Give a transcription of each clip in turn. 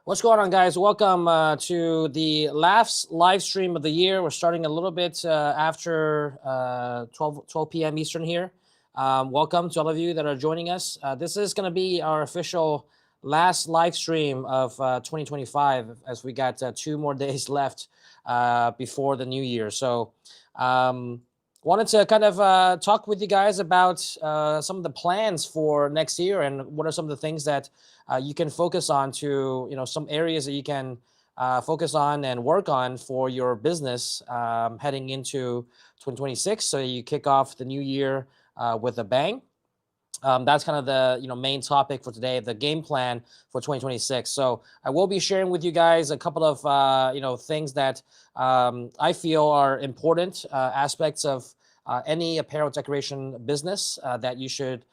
What's going on, guys? Welcome to the last live stream of the year. We're starting a little bit after 12 p.m. Eastern here. Welcome to all of you that are joining us. This is going to be our official last live stream of 2025, as we got 2 more days left before the new year. So wanted to kind of talk with you guys about some of the plans for next year and what are some of the things that you can focus on to, some areas that you can focus on and work on for your business heading into 2026. So you kick off the new year with a bang. That's kind of the main topic for today, the game plan for 2026. So I will be sharing with you guys a couple of things that I feel are important aspects of any apparel decoration business that you should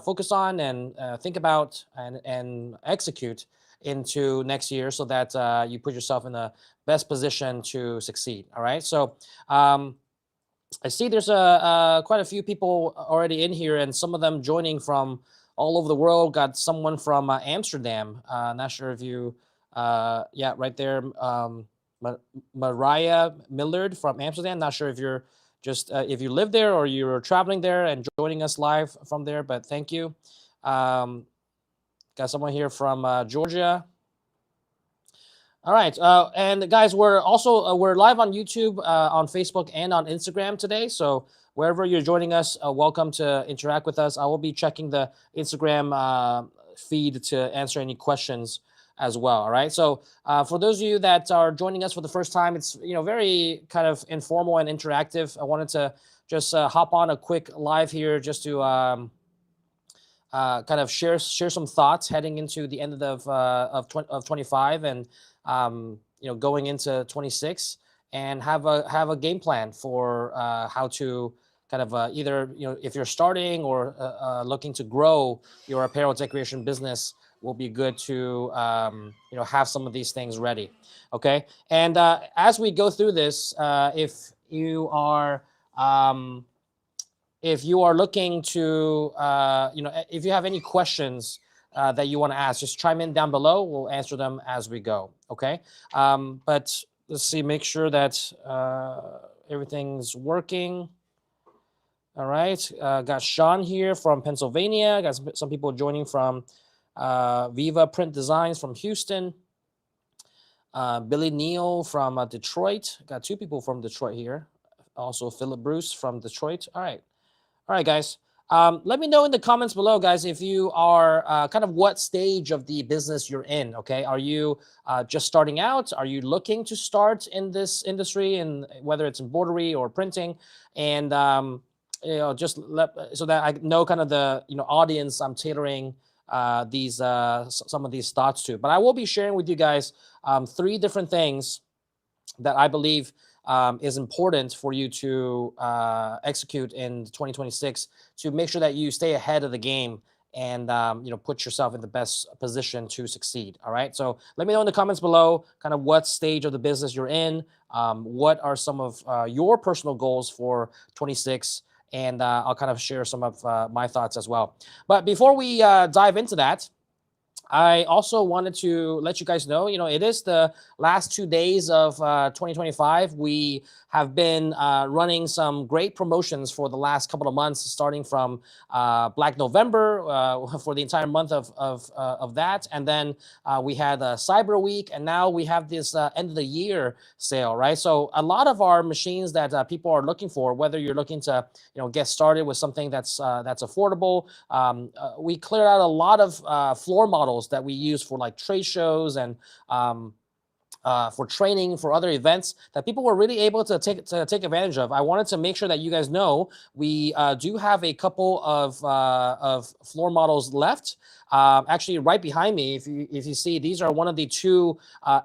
focus on and think about and execute into next year, so that you put yourself in the best position to succeed. All right. So I see there's quite a few people already in here, and some of them joining from all over the world. Got someone from Amsterdam. Not sure if you, yeah, right there, Mariah Millard from Amsterdam. Not sure if you're just if you live there or you're traveling there and joining us live from there, but thank you. Got someone here from Georgia. All right, and guys, we're also we're live on YouTube, on Facebook, and on Instagram today. So wherever you're joining us, welcome to interact with us. I will be checking the Instagram feed to answer any questions as well. All right. So for those of you that are joining us for the first time, it's very kind of informal and interactive. I wanted to just hop on a quick live here just to kind of share some thoughts heading into the end of 25 and going into 26, and have a game plan for how to kind of either if you're starting or looking to grow your apparel decoration business, will be good to have some of these things ready. Okay. And as we go through this, if you are looking to if you have any questions that you want to ask, just chime in down below. We'll answer them as we go. Okay. But let's see, make sure that everything's working. All right. Got Sean here from Pennsylvania. Got some people joining from Viva Print Designs from Houston. Billy Neal from Detroit. Got 2 people from Detroit here. Also Philip Bruce from Detroit. All right, guys. Let me know in the comments below, guys, if you are kind of what stage of the business you're in. Okay, are you just starting out? Are you looking to start in this industry, and whether it's embroidery or printing? And just so that I know kind of the audience I'm tailoring these some of these thoughts to. But I will be sharing with you guys 3 different things that I believe is important for you to execute in 2026 to make sure that you stay ahead of the game and put yourself in the best position to succeed. All right. So let me know in the comments below kind of what stage of the business you're in. What are some of your personal goals for 26? And I'll kind of share some of my thoughts as well. But before we dive into that, I also wanted to let you guys know, it is the last 2 days of 2025. We have been running some great promotions for the last couple of months, starting from Black November for the entire month of that. And then we had Cyber Week, and now we have this end of the year sale, right? So a lot of our machines that people are looking for, whether you're looking to get started with something that's affordable, we cleared out a lot of floor models that we use for like trade shows and for training, for other events that people were really able to take advantage of. I wanted to make sure that you guys know we do have a couple of floor models left. Actually, right behind me, if you see, these are one of the 2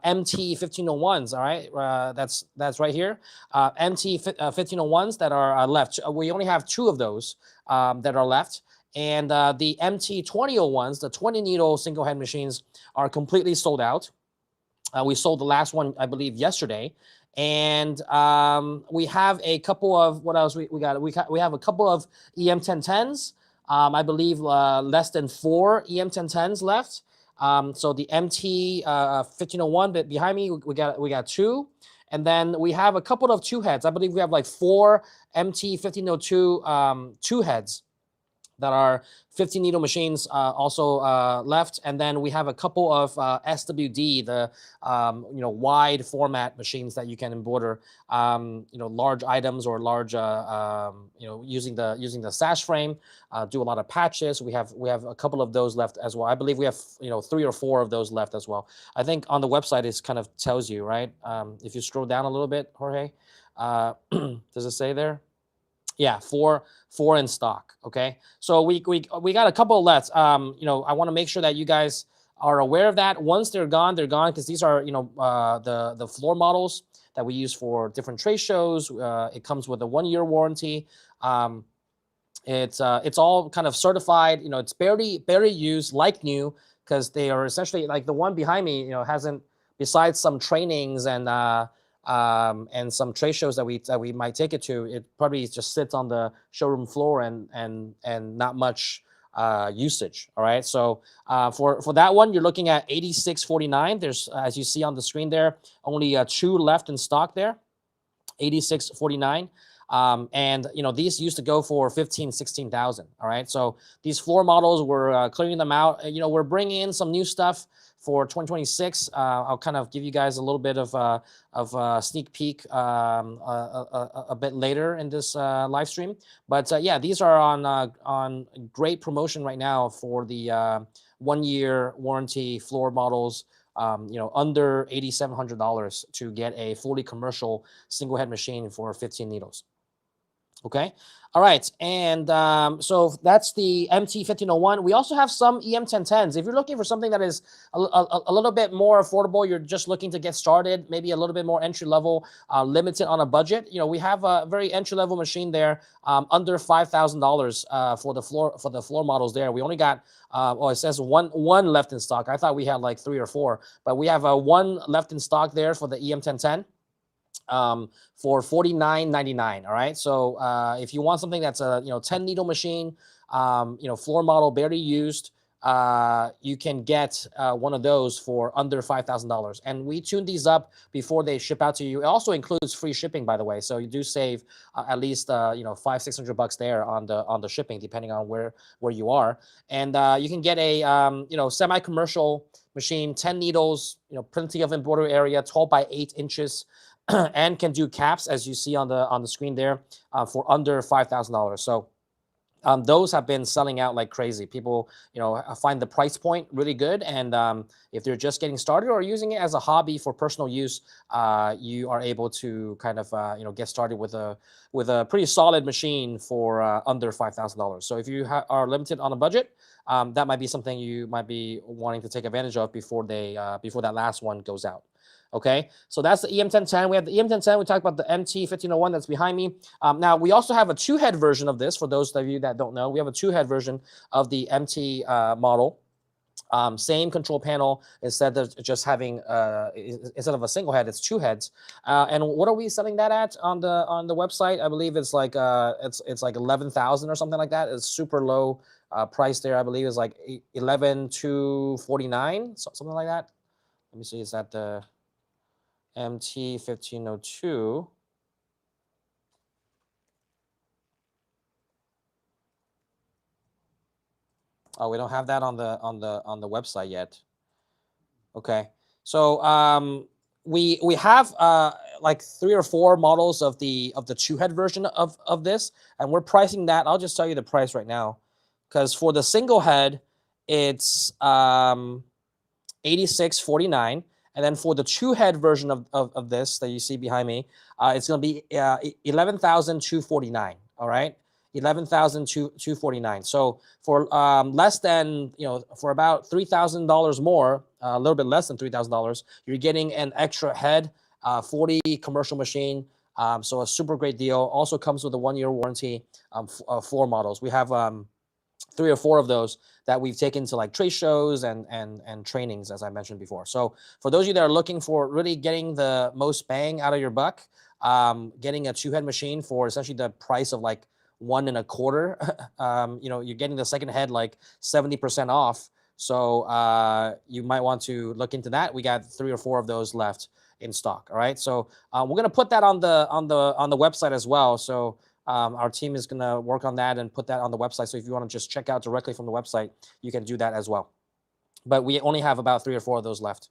MT 1501s. All right, that's right here, MT 1501s that are left. We only have 2 of those that are left. And the MT 2001s, the 20 needle single head machines, are completely sold out. We sold the last one, I believe, yesterday. And we have a couple of, what else we got? We have a couple of EM 1010s. I believe less than 4 EM 1010s left. So the MT 1501 behind me, we got two. And then we have a couple of two heads. I believe we have like four MT 1502 two heads that are 15 needle machines also left. And then we have a couple of SWD, the wide format machines that you can embroider large items or large using the sash frame, do a lot of patches. We have a couple of those left as well. I believe we have 3 or 4 of those left as well. I think on the website it kind of tells you, right? If you scroll down a little bit, Jorge, does it say there? Yeah, four in stock. Okay, so we got a couple left. I want to make sure that you guys are aware of that. Once they're gone because these are the floor models that we use for different trade shows. It comes with a 1-year warranty. It's all kind of certified. It's barely used, like new, because they are essentially like the one behind me. Hasn't, besides some trainings and some trade shows that we might take it to, it probably just sits on the showroom floor and not much usage. All right, so for that one, you're looking at $86.49. There's, as you see on the screen there, only 2 left in stock there, $86.49. And these used to go for 15, 16,000. All right, so these floor models, we're clearing them out. We're bringing in some new stuff for 2026. I'll kind of give you guys a little bit of a sneak peek a bit later in this live stream. But yeah, these are on great promotion right now for the 1-year warranty floor models. Under $8,700 to get a fully commercial single head machine for 15 needles. Okay. All right. And so that's the MT 1501. We also have some EM 1010s. If you're looking for something that is a little bit more affordable, you're just looking to get started, maybe a little bit more entry level, limited on a budget. We have a very entry level machine there, under $5,000 for the floor models there. We only got it says one left in stock. I thought we had like 3 or 4, but we have 1 left in stock there for the EM 1010. For $49.99. All right, so if you want something that's a 10 needle machine, floor model, barely used, you can get one of those for under $5,000. And we tune these up before they ship out to you. It also includes free shipping, by the way, so you do save at least $500-600 there on the shipping, depending on where you are. And you can get a semi-commercial machine, 10 needles, plenty of embroidery area, 12 by 8 inches. And can do caps, as you see on the screen there, for under $5,000. So those have been selling out like crazy. People, find the price point really good, and if they're just getting started or using it as a hobby for personal use, you are able to kind of get started with a pretty solid machine for under $5,000. So if you are limited on a budget, that might be something you might be wanting to take advantage of before that last one goes out. Okay, so that's the EM1010. We have the EM1010. We talked about the MT1501 that's behind me. Now, we also have a 2-head version of this. For those of you that don't know, we have a 2-head version of the MT model. Same control panel. Instead of just having instead of a single head, it's 2 heads. And what are we selling that at on the website? I believe it's like it's like 11,000 or something like that. It's super low price there. I believe it's like 11,249, something like that. Let me see. Is that the MT1502? Oh, we don't have that on the website yet. Okay, so we have like 3 or 4 models of the 2-head version of this, and we're pricing that. I'll just tell you the price right now, because for the single head, it's $86.49. And then for the 2-head version of this that you see behind me, it's going to be $11,249. All right, $11,249. So for less than for about $3,000 more, a little bit less than $3,000, you're getting an extra head, 40 commercial machine. So a super great deal. Also comes with a 1-year warranty. Floor models. We have 3 or 4 of those that we've taken to like trade shows and trainings, as I mentioned before. So for those of you that are looking for really getting the most bang out of your buck, getting a 2-head machine for essentially the price of like 1 1/4, you're getting the second head like 70% off So you might want to look into that. We got 3 or 4 of those left in stock. All right. So we're gonna put that on the website as well. So our team is gonna work on that and put that on the website. So if you want to just check out directly from the website, you can do that as well. But we only have about 3 or 4 of those left.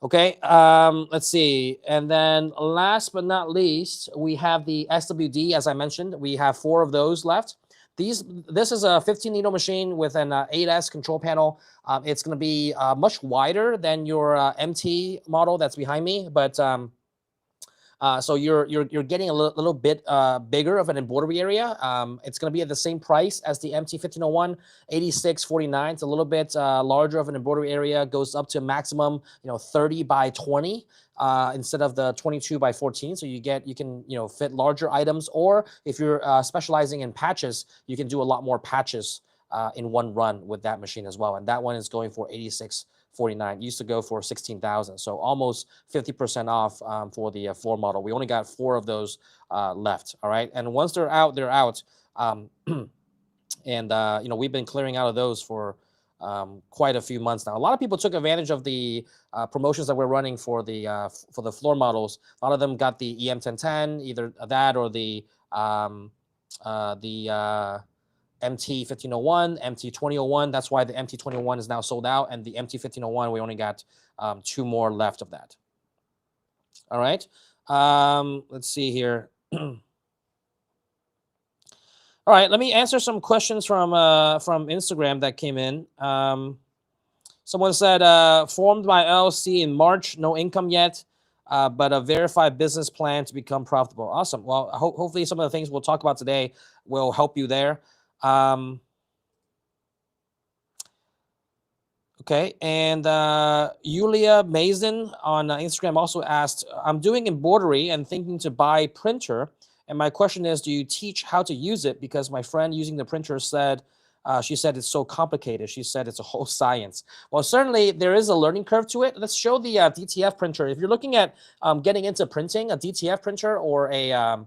Okay, let's see. And then last but not least, we have the SWD, as I mentioned. We have 4 of those left. This is a 15 needle machine with an 8S control panel. It's going to be much wider than your MT model that's behind me, but so you're getting a little bit bigger of an embroidery area. It's going to be at the same price as the MT1501, $86.49. It's a little bit larger of an embroidery area. Goes up to maximum 30 by 20 instead of the 22 by 14. So you can fit larger items, or if you're specializing in patches, you can do a lot more patches in one run with that machine as well. And that one is going for $86.49. Used to go for $16,000, so almost 50% off for the floor model. We only got 4 of those left. All right, and once they're out, they're out. And we've been clearing out of those for quite a few months now. A lot of people took advantage of the promotions that we're running for the floor models. A lot of them got the EM1010, either that or the MT1501, MT2001. That's why the MT21 is now sold out, and the MT1501, we only got 2 more left of that. All right. Let's see here. All right, let me answer some questions from Instagram that came in. Someone said, formed my LLC in March, no income yet, but a verified business plan to become profitable. Awesome. Well, hopefully some of the things we'll talk about today will help you there. Okay, and Yulia Mason on Instagram also asked, I'm doing embroidery and thinking to buy printer, and my question is, do you teach how to use it? Because my friend using the printer said, she said it's so complicated. She said it's a whole science. Well, certainly there is a learning curve to it. Let's show the DTF printer. If you're looking at getting into printing, a DTF printer or a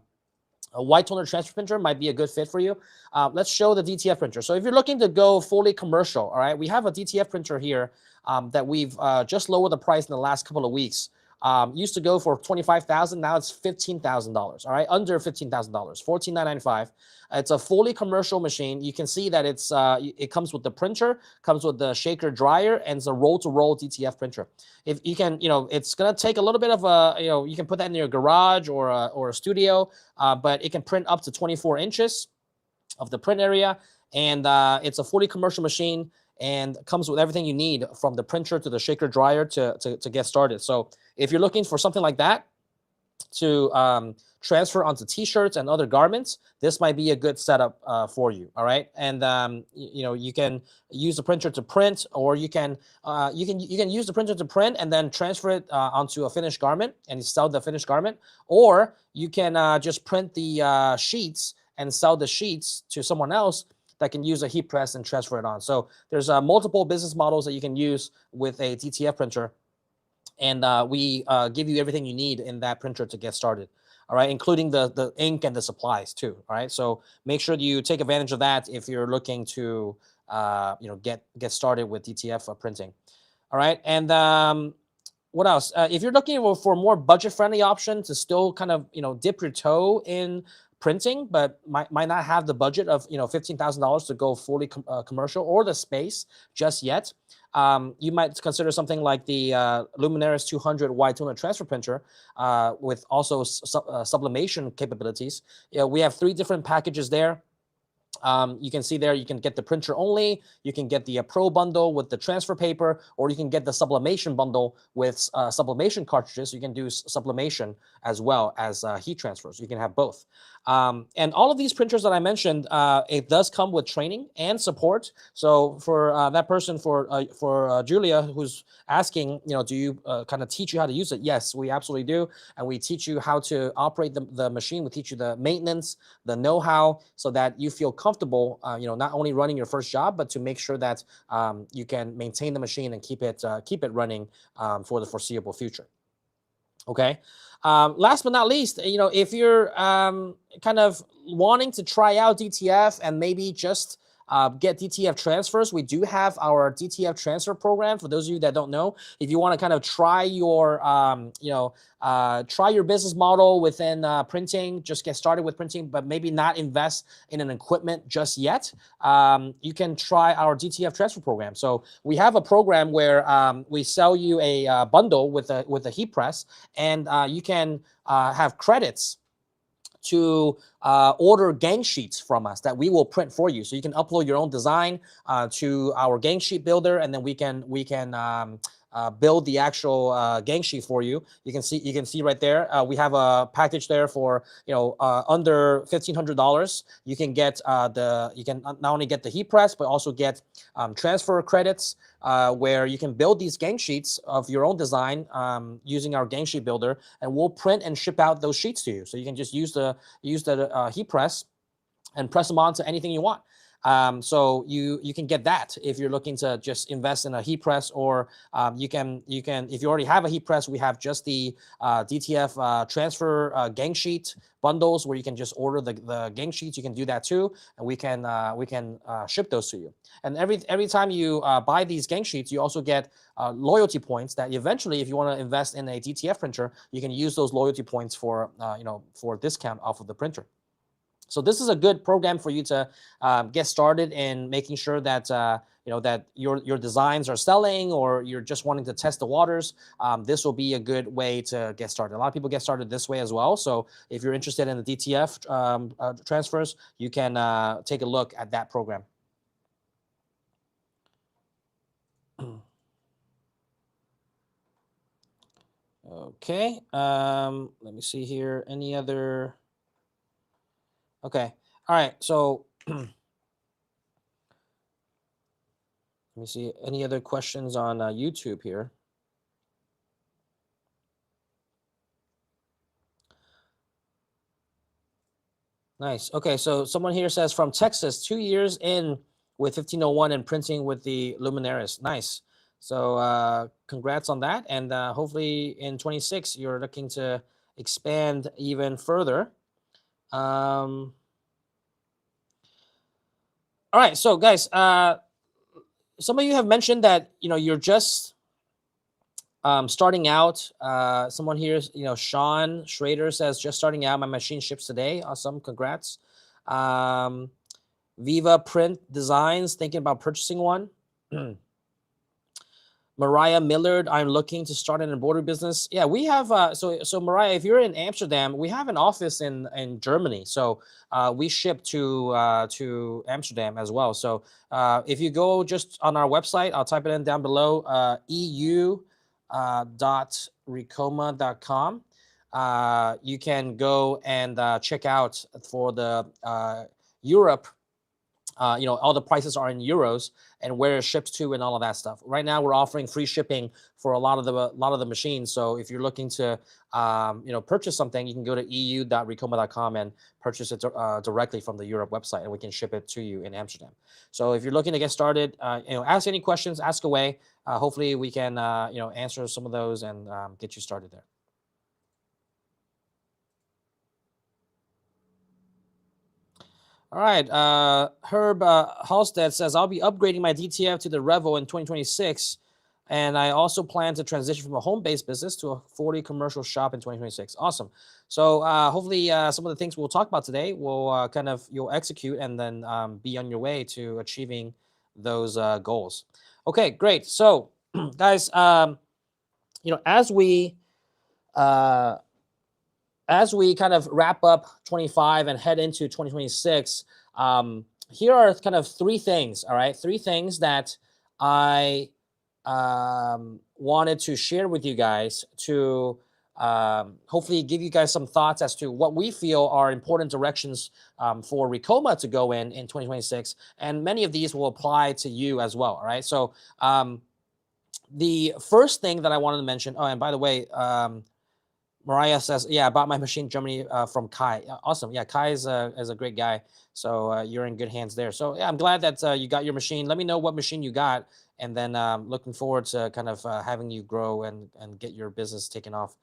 white toner transfer printer might be a good fit for you. Let's show the DTF printer. So if you're looking to go fully commercial, all right, we have a DTF printer here that we've just lowered the price in the last couple of weeks. Used to go for $25,000, now it's $15,000. All right, under $15,000, $14,995. It's a fully commercial machine. You can see that it comes with the printer, comes with the shaker dryer, and it's a roll-to-roll DTF printer. If you can, it's gonna take a little bit of you can put that in your garage or a studio, but it can print up to 24 inches of the print area, and it's a fully commercial machine and comes with everything you need from the printer to the shaker dryer to get started. So if you're looking for something like that to transfer onto t-shirts and other garments, this might be a good setup for you. All right, and you can use the printer to print, or you can use the printer to print and then transfer it onto a finished garment and sell the finished garment, or you can just print the sheets and sell the sheets to someone else that can use a heat press and transfer it on. So there's multiple business models that you can use with a DTF printer, and we give you everything you need in that printer to get started. All right, including the ink and the supplies too. All right, so make sure you take advantage of that if you're looking to get started with DTF printing. All right, and what else? If you're looking for a more budget-friendly option to still kind of dip your toe in printing, but might not have the budget of $15,000 to go fully commercial, or the space just yet, you might consider something like the Luminaris 200 wide toner transfer printer with also sublimation capabilities. We have 3 different packages there. You can see there, you can get the printer only, you can get the Pro bundle with the transfer paper, or you can get the sublimation bundle with sublimation cartridges. You can do sublimation as well as heat transfers. You can have both. And all of these printers that I mentioned, it does come with training and support. So for that person, for Julia, who's asking, do you kind of teach you how to use it? Yes, we absolutely do. And we teach you how to operate the machine. We teach you the maintenance, the know-how, so that you feel comfortable, not only running your first job, but to make sure that you can maintain the machine and keep it running for the foreseeable future. Okay. Last but not least, if you're kind of wanting to try out DTF and maybe just get DTF transfers, we do have our DTF transfer program. For those of you that don't know, if you want to kind of try your, try your business model within printing, just get started with printing, but maybe not invest in an equipment just yet, you can try our DTF transfer program. So we have a program where we sell you a bundle with a heat press, and you can have credits to order gang sheets from us that we will print for you. So you can upload your own design to our gang sheet builder, and then we can build the actual gang sheet for you. You can see right there. We have a package there for under $1,500. You can get you can not only get the heat press, but also get transfer credits where you can build these gang sheets of your own design using our gang sheet builder, and we'll print and ship out those sheets to you. So you can just use the heat press and press them onto anything you want. So you can get that if you're looking to just invest in a heat press, or you can if you already have a heat press, we have just the DTF transfer gang sheet bundles where you can just order the gang sheets. You can do that too, and we can ship those to you. And every time you buy these gang sheets, you also get loyalty points that eventually, if you want to invest in a DTF printer, you can use those loyalty points for for a discount off of the printer. So this is a good program for you to get started in making sure that that your designs are selling, or you're just wanting to test the waters. This will be a good way to get started. A lot of people get started this way as well. So if you're interested in the DTF transfers, you can take a look at that program. Okay. Let me see here. Any other? Okay. All right. So let me see. Any other questions on YouTube here? Nice. Okay. So someone here says from Texas, 2 years in with 1501 and printing with the Luminaris. Nice. So congrats on that. And hopefully in 26, you're looking to expand even further. All right, so guys, some of you have mentioned that you're just starting out. Someone here, Sean Schrader says just starting out. My machine ships today. Awesome, congrats. Viva Print Designs, thinking about purchasing one. Mariah Millard, I'm looking to start an embroidery business. Yeah, we have, so Mariah, if you're in Amsterdam, we have an office in Germany. So we ship to Amsterdam as well. So if you go just on our website, I'll type it in down below, eu.ricoma.com. You can go and check out for the Europe. All the prices are in euros and where it ships to and all of that stuff. Right now, we're offering free shipping for a lot of the machines. So if you're looking to, purchase something, you can go to eu.ricoma.com and purchase it directly from the Europe website, and we can ship it to you in Amsterdam. So if you're looking to get started, ask any questions, ask away. Hopefully, we can, answer some of those and get you started there. All right. Herb Halstead says, I'll be upgrading my DTF to the Revo in 2026. And I also plan to transition from a home-based business to a 40 commercial shop in 2026. Awesome. So hopefully some of the things we'll talk about today will you'll execute and then be on your way to achieving those goals. Okay, great. So guys, as we kind of wrap up 25 and head into 2026, here are kind of three things, all right? Three things that I wanted to share with you guys to hopefully give you guys some thoughts as to what we feel are important directions for Ricoma to go in 2026. And many of these will apply to you as well, all right? So the first thing that I wanted to mention, oh, and by the way, Mariah says, yeah, I bought my machine in Germany from Kai. Awesome. Yeah, Kai is a great guy. So you're in good hands there. So yeah, I'm glad that you got your machine. Let me know what machine you got. And then looking forward to kind of having you grow and get your business taken off.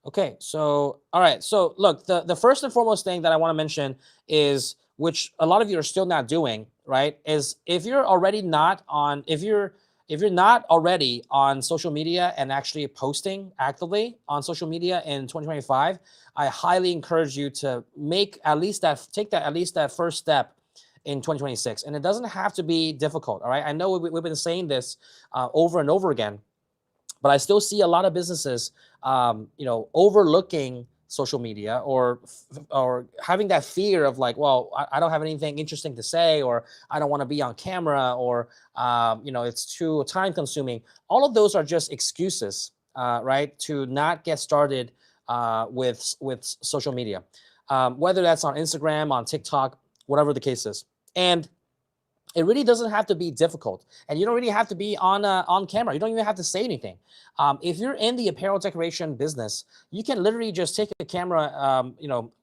Okay, so, all right. So look, the first and foremost thing that I want to mention is which a lot of you are still not doing, right, is if you're already not on, if you're not already on social media and actually posting actively on social media in 2025, I highly encourage you to make at least that first step in 2026. And it doesn't have to be difficult. All right. I know we've been saying this over and over again, but I still see a lot of businesses, overlooking social media, or having that fear of like, well, I don't have anything interesting to say, or I don't want to be on camera, or it's too time consuming. All of those are just excuses, right, to not get started with social media, whether that's on Instagram, on TikTok, whatever the case is. And it really doesn't have to be difficult, and you don't really have to be on camera. You don't even have to say anything. If you're in the apparel decoration business, you can literally just take a camera,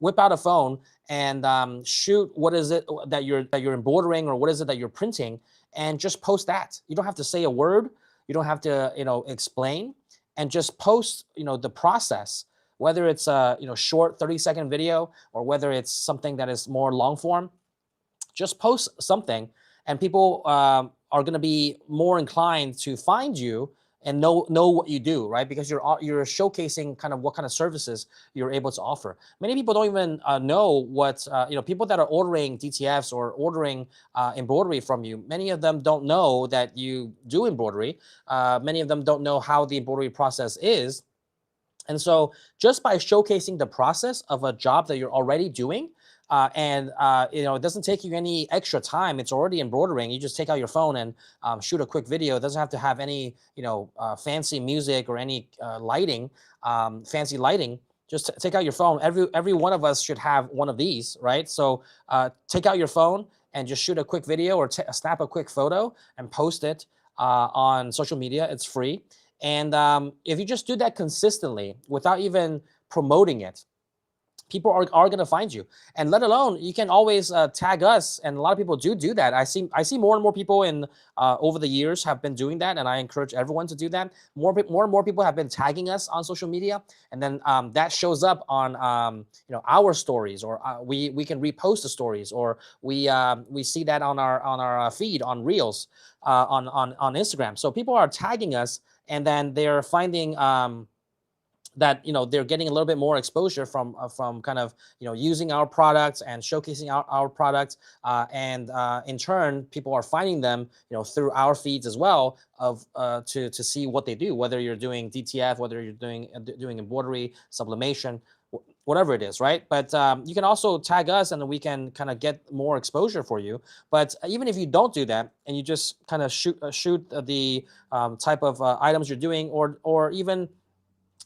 whip out a phone, and shoot what is it that you're embroidering, or what is it that you're printing, and just post that. You don't have to say a word. You don't have to explain, and just post the process. Whether it's a short 30-second video, or whether it's something that is more long form, just post something, and people are going to be more inclined to find you and know what you do, right? Because you're showcasing kind of what kind of services you're able to offer. Many people don't even know what people that are ordering DTFs or ordering embroidery from you. Many of them don't know that you do embroidery. Many of them don't know how the embroidery process is. And so just by showcasing the process of a job that you're already doing, it doesn't take you any extra time. It's already embroidering. You just take out your phone and shoot a quick video. It doesn't have to have any, fancy music or any fancy lighting. Just take out your phone. Every one of us should have one of these, right? So take out your phone and just shoot a quick video, or snap a quick photo and post it on social media. It's free. And if you just do that consistently without even promoting it, people are going to find you. And let alone, you can always tag us, and a lot of people do that. I see more and more people over the years have been doing that, and I encourage everyone to do that. More and more people have been tagging us on social media, and then that shows up on our stories, or we can repost the stories, or we see that on our feed on Reels on Instagram. So people are tagging us, and then they're finding that they're getting a little bit more exposure from kind of using our products and showcasing our products, and in turn, people are finding them through our feeds as well, to see what they do, whether you're doing DTF, whether you're doing embroidery, sublimation, whatever it is, right? But you can also tag us, and then we can kind of get more exposure for you. But even if you don't do that, and you just kind of shoot the type of items you're doing, or even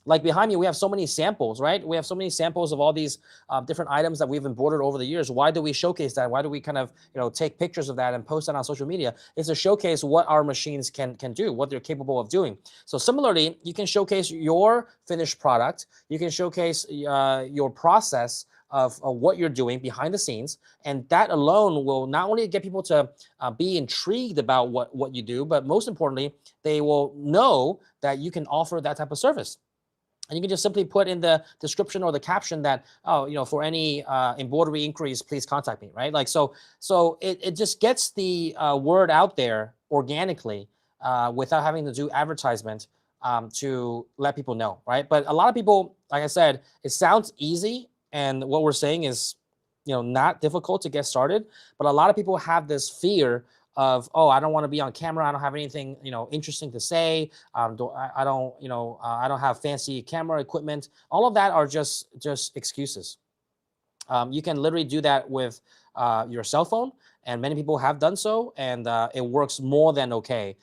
like behind me, we have so many samples, right? We have so many samples of all these different items that we've embroidered over the years. Why do we showcase that? Why do we kind of take pictures of that and post that on social media? It's to showcase what our machines can do, what they're capable of doing. So similarly, you can showcase your finished product. You can showcase your process of what you're doing behind the scenes, and that alone will not only get people to be intrigued about what you do, but most importantly, they will know that you can offer that type of service. And you can just simply put in the description or the caption that, for any embroidery inquiries, please contact me, right? Like, so it just gets the word out there organically without having to do advertisement to let people know, right? But a lot of people, like I said, it sounds easy, and what we're saying is, not difficult to get started. But a lot of people have this fear of, oh, I don't want to be on camera. I don't have anything, interesting to say. I don't have fancy camera equipment. All of that are just excuses. You can literally do that with your cell phone, and many people have done so, and it works more than okay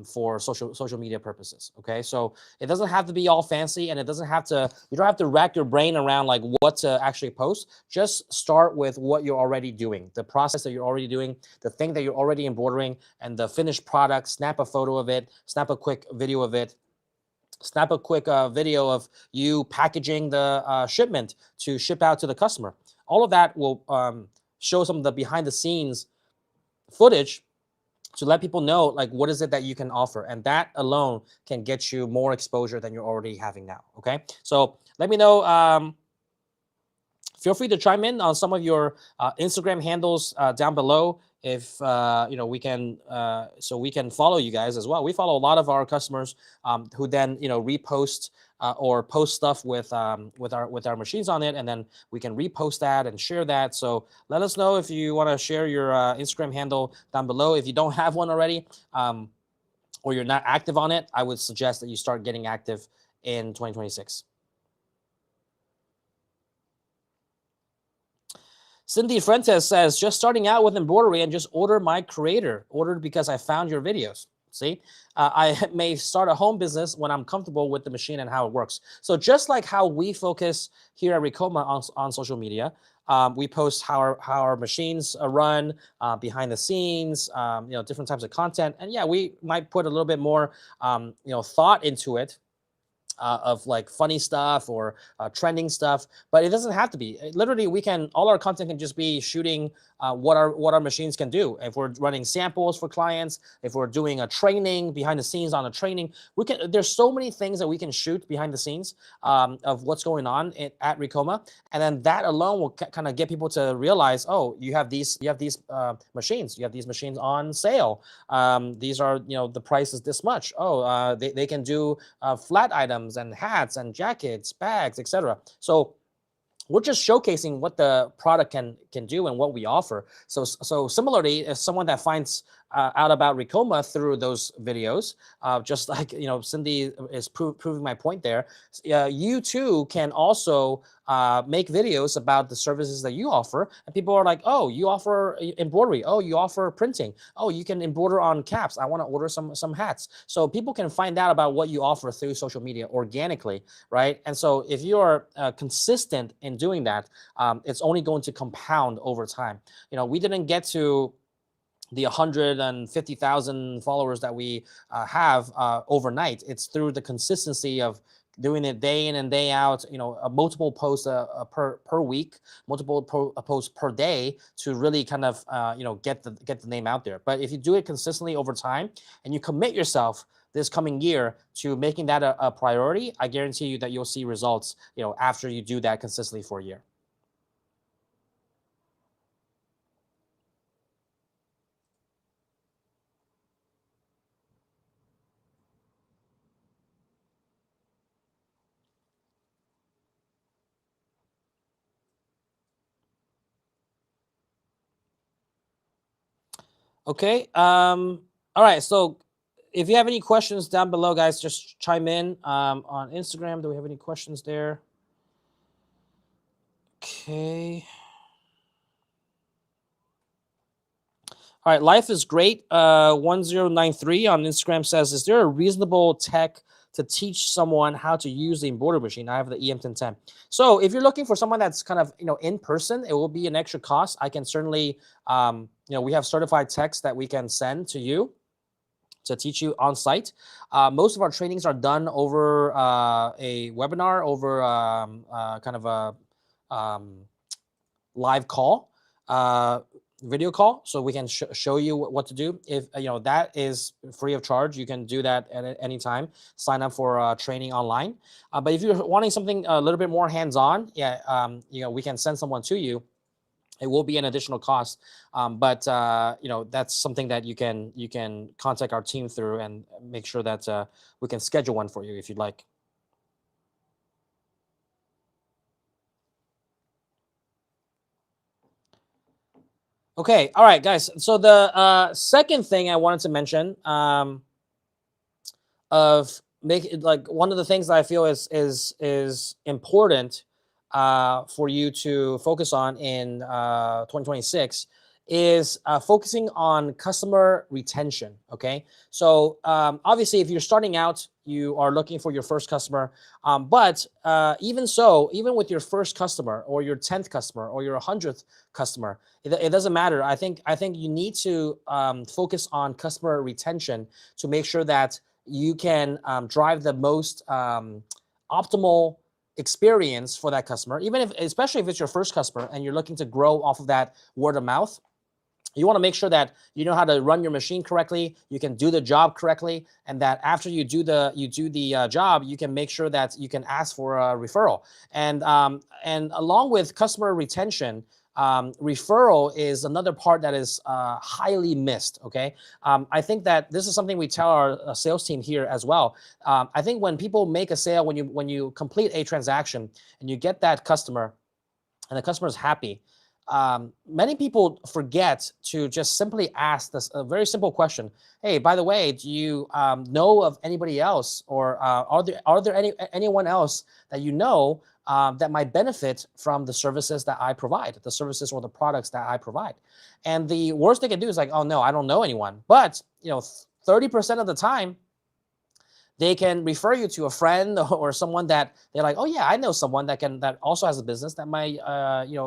for social media purposes. Okay, so it doesn't have to be all fancy, and you don't have to rack your brain around like what to actually post. Just start with what you're already doing, the process that you're already doing, the thing that you're already embroidering, and the finished product. Snap a photo of it, snap a quick video of it, snap a quick video of you packaging the shipment to ship out to the customer. All of that will show some of the behind the scenes footage to let people know like what is it that you can offer, and that alone can get you more exposure than you're already having now. Okay, so let me know feel free to chime in on some of your Instagram handles down below. If we can, so we can follow you guys as well. We follow a lot of our customers who then repost or post stuff with our machines on it, and then we can repost that and share that. So let us know if you want to share your Instagram handle down below. If you don't have one already, or you're not active on it, I would suggest that you start getting active in 2026. Cindy Fuentes says, just starting out with embroidery and just order my creator. Ordered because I found your videos. See, I may start a home business when I'm comfortable with the machine and how it works. So just like how we focus here at Ricoma on social media, we post how our machines run behind the scenes, different types of content. And yeah, we might put a little bit more, thought into it. Of like funny stuff or trending stuff, but it doesn't have to be. Literally, all our content can just be shooting what our machines can do. If we're running samples for clients, if we're doing a training behind the scenes on a training, there's so many things that we can shoot behind the scenes of what's going on at Ricoma, and then that alone will kind of get people to realize, oh, you have these machines, you have these machines on sale. These are the price is this much. Oh, they can do flat items and hats and jackets, bags, etc. So we're just showcasing what the product can do and what we offer. So similarly, if someone that finds out about Ricoma through those videos, just like Cindy is proving my point there, you too can also make videos about the services that you offer, and people are like, oh, you offer embroidery, oh, you offer printing, oh, you can embroider on caps, I want to order some hats. So people can find out about what you offer through social media organically, right? And so if you're consistent in doing that, it's only going to compound over time. We didn't get to the 150,000 followers that we have overnight. It's through the consistency of doing it day in and day out, multiple posts per week, multiple posts per day to really kind of get the name out there. But if you do it consistently over time and you commit yourself this coming year to making that a priority, I guarantee you that you'll see results after you do that consistently for a year. Okay. All right. So if you have any questions down below, guys, just chime in on Instagram. Do we have any questions there? Okay. All right. Life is great. 1093 on Instagram says, is there a reasonable tech to teach someone how to use the embroidery machine? I have the EM1010. So if you're looking for someone that's kind of, in person, it will be an extra cost. I can certainly, we have certified techs that we can send to you to teach you on site. Most of our trainings are done over a webinar, over kind of a live call, video call, so we can show you what to do. If that is free of charge, you can do that at any time. Sign up for training online. But if you're wanting something a little bit more hands-on, we can send someone to you. It will be an additional cost, but that's something that you can contact our team through and make sure that we can schedule one for you if you'd like. Okay, all right, guys. So the second thing I wanted to mention of one of the things that I feel is important for you to focus on in 2026 is focusing on customer retention. Okay, so obviously, if you're starting out, you are looking for your first customer, but even with your first customer or your 10th customer or your 100th customer, it doesn't matter. I think you need to focus on customer retention to make sure that you can drive the most optimal experience for that customer, especially if it's your first customer and you're looking to grow off of that word of mouth. You want to make sure that you know how to run your machine correctly, you can do the job correctly, and that after you do the job, you can make sure that you can ask for a referral. And along with customer retention, referral is another part that is highly missed. Okay, I think that this is something we tell our sales team here as well. I think when people make a sale, when you complete a transaction and you get that customer, and the customer is happy, many people forget to just simply ask this a very simple question. Hey, by the way, do you know of anybody else, or are there anyone else that you know that might benefit from the services that I provide, the services or the products that I provide? And the worst they can do is like, oh no, I don't know anyone. But 30% of the time, they can refer you to a friend or someone that they're like, oh yeah, I know someone that also has a business that might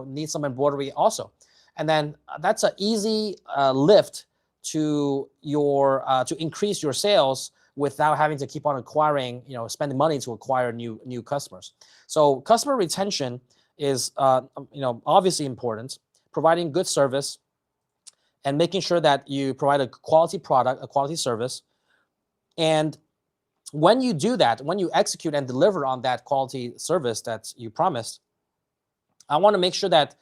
need some embroidery also. And then that's an easy lift to your to increase your sales without having to keep on acquiring, spending money to acquire new customers. So customer retention is obviously important. Providing good service and making sure that you provide a quality product, a quality service. And when you do that, when you execute and deliver on that quality service that you promised, I want to make sure that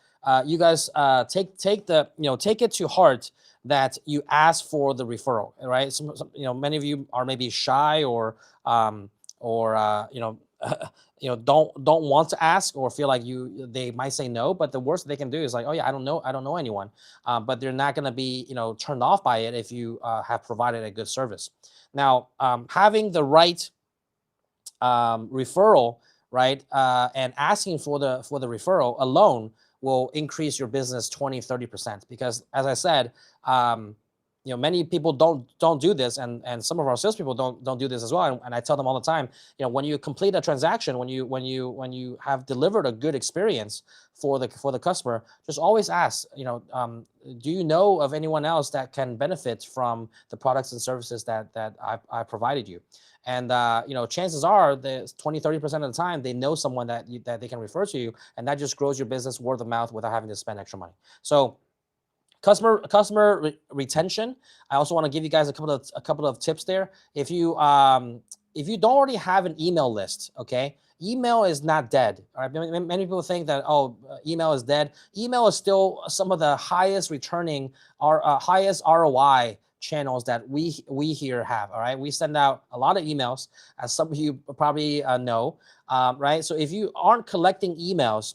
you guys take it to heart that you ask for the referral, right? Many of you are maybe shy or don't want to ask, or feel like they might say no. But the worst they can do is like, oh yeah, I don't know anyone. But they're not going to be turned off by it if you have provided a good service. Now, having the right referral, right, and asking for the referral alone will increase your business 20-30%. Because as I said, many people don't do this, and some of our salespeople don't do this as well. And I tell them all the time, when you complete a transaction, when you have delivered a good experience for the customer, just always ask, do you know of anyone else that can benefit from the products and services that I provided you? And chances are that 20-30% of the time they know someone that they can refer to you, and that just grows your business word of mouth without having to spend extra money. So customer retention. I also want to give you guys a couple of tips there. If you don't already have an email list, okay, email is not dead. All right, many people think that email is dead. Email is still some of the highest returning, highest ROI channels that we here have. All right, we send out a lot of emails, as some of you probably know, right? So if you aren't collecting emails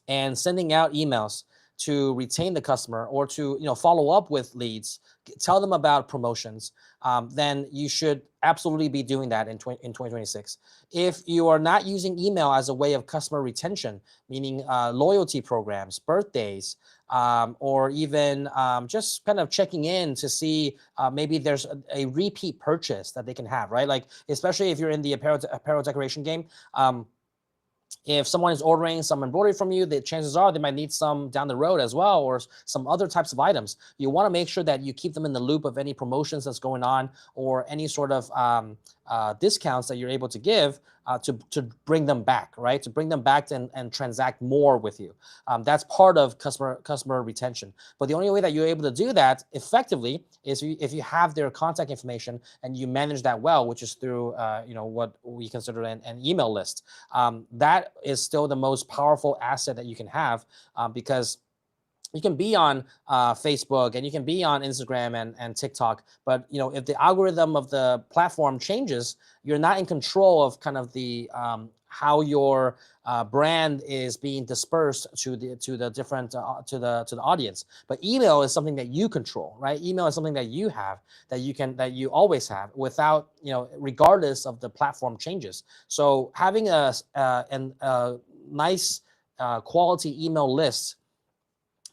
and sending out emails to retain the customer, or to follow up with leads, tell them about promotions, then you should absolutely be doing that in 2026. If you are not using email as a way of customer retention, meaning loyalty programs, birthdays, or even just kind of checking in to see maybe there's a repeat purchase that they can have, right? Like, especially if you're in the apparel decoration game, if someone is ordering some embroidery from you, the chances are they might need some down the road as well, or some other types of items. You want to make sure that you keep them in the loop of any promotions that's going on, or any sort of discounts that you're able to give to bring them back, right? To bring them back and transact more with you. That's part of customer retention. But the only way that you're able to do that effectively is if you have their contact information and you manage that well, which is through what we consider an email list. That is still the most powerful asset that you can have, because you can be on Facebook and you can be on Instagram and TikTok, but if the algorithm of the platform changes, you're not in control of kind of the how your brand is being dispersed to the different to the audience. But email is something that you control, right? Email is something that you have, that you always have, without regardless of the platform changes. So having a nice quality email list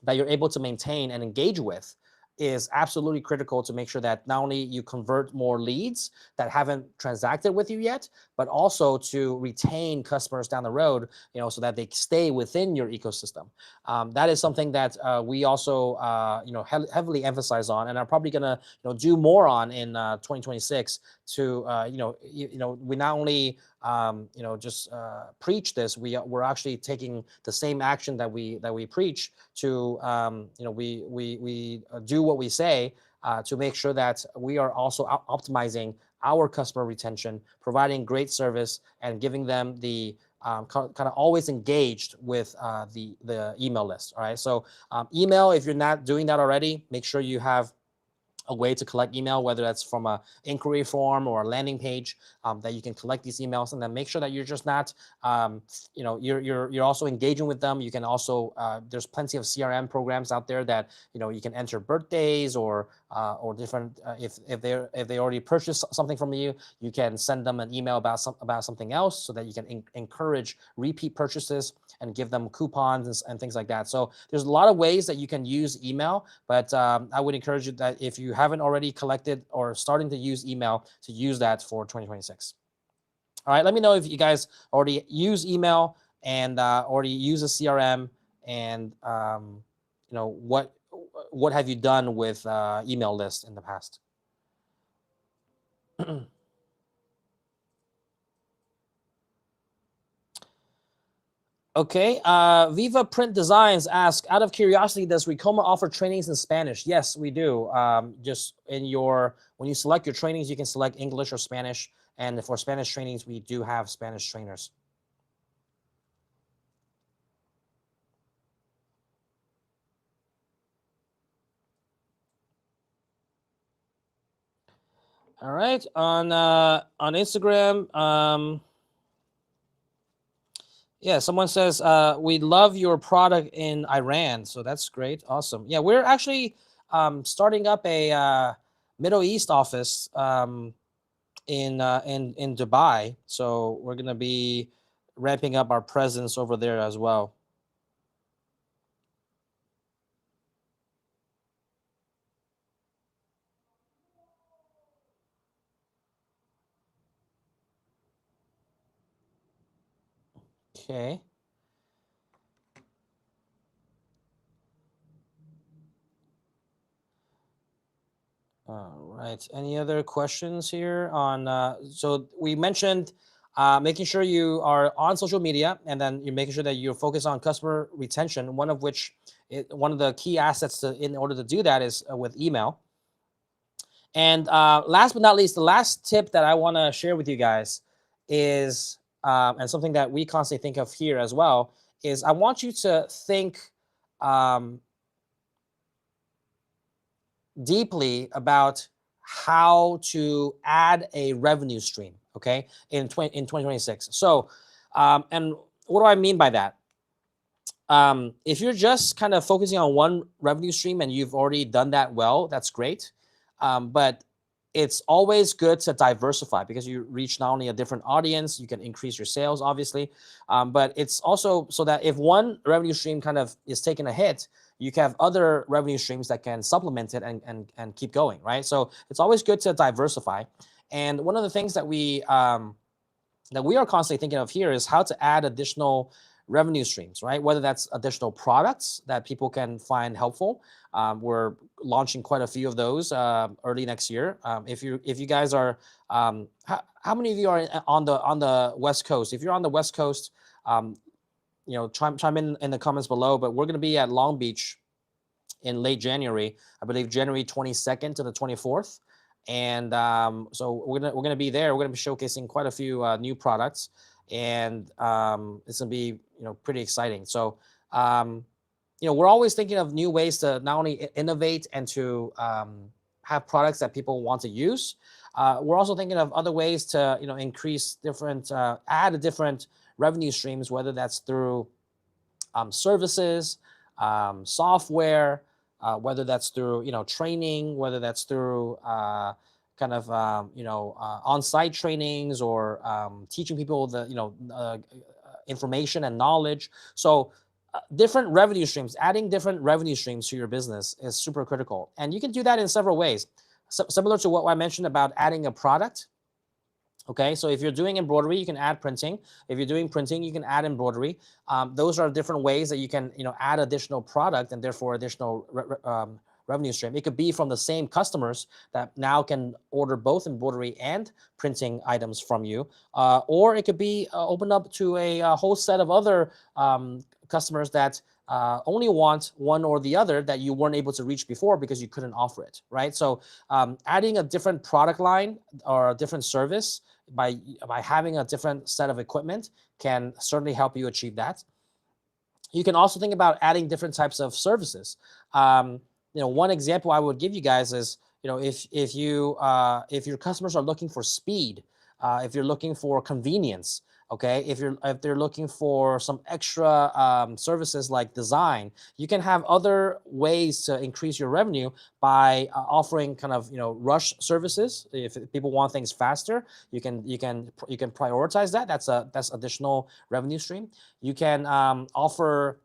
that you're able to maintain and engage with is absolutely critical to make sure that not only you convert more leads that haven't transacted with you yet, but also to retain customers down the road, so that they stay within your ecosystem. That is something that we also, heavily emphasize on, and are probably gonna, do more on in 2026. To, we not only just preach this. We're actually taking the same action that we preach to, we do what we say to make sure that we are also optimizing our customer retention, providing great service, and giving them the kind of always engaged with the email list. All right, so email, if you're not doing that already, make sure you have a way to collect email, whether that's from a inquiry form or a landing page, that you can collect these emails, and then make sure that you're just not, you're also engaging with them. You can also, there's plenty of CRM programs out there that you can enter birthdays or different. If they already purchased something from you, you can send them an email about something else, so that you can encourage repeat purchases and give them coupons and things like that. So there's a lot of ways that you can use email, but I would encourage you that if you haven't already collected or starting to use email, to use that for 2026. All right, let me know if you guys already use email and already use a CRM, and what have you done with email lists in the past? Okay, Viva Print Designs ask, out of curiosity, does Ricoma offer trainings in Spanish? Yes, we do. Just when you select your trainings, you can select English or Spanish. And for Spanish trainings, we do have Spanish trainers. All right, on Instagram, yeah, someone says, we love your product in Iran. So that's great. Awesome. Yeah, we're actually starting up a Middle East office in Dubai. So we're going to be ramping up our presence over there as well. Okay. All right. Any other questions here on? So we mentioned making sure you are on social media, and then you're making sure that you're focused on customer retention. One of the key assets in order to do that is with email. And last but not least, the last tip that I want to share with you guys is, and something that we constantly think of here as well, is I want you to think deeply about how to add a revenue stream, okay, in 2026. So, and what do I mean by that? If you're just kind of focusing on one revenue stream and you've already done that well, that's great. But it's always good to diversify, because you reach not only a different audience, you can increase your sales, obviously. But it's also so that if one revenue stream kind of is taking a hit, you can have other revenue streams that can supplement it and keep going, right? So it's always good to diversify. And one of the things that we are constantly thinking of here is how to add additional revenue streams, right? Whether that's additional products that people can find helpful. We're launching quite a few of those early next year. If you guys are, how many of you are on the West Coast? If you're on the West Coast, chime in the comments below. But we're going to be at Long Beach in late January, I believe January 22nd to the 24th. And so we're gonna be there. We're gonna be showcasing quite a few new products, and it's gonna be pretty exciting. So we're always thinking of new ways to not only innovate and to have products that people want to use. We're also thinking of other ways to increase different, add different revenue streams, whether that's through services, software, whether that's through training, whether that's through on-site trainings, or teaching people the information and knowledge. So different revenue streams, adding different revenue streams to your business is super critical, and you can do that in several ways. Similar to what I mentioned about adding a product. Okay, so if you're doing embroidery, you can add printing. If you're doing printing, you can add embroidery. Those are different ways that you can, add additional product and therefore additional revenue stream. It could be from the same customers that now can order both embroidery and printing items from you, or it could be open up to a whole set of other customers that only want one or the other that you weren't able to reach before because you couldn't offer it, right? So adding a different product line or a different service by having a different set of equipment can certainly help you achieve that. You can also think about adding different types of services. One example I would give you guys is, if your customers are looking for speed, if you're looking for convenience, okay, if they're looking for some extra services like design, you can have other ways to increase your revenue by offering kind of rush services. If people want things faster, you can prioritize that. That's additional revenue stream. You can offer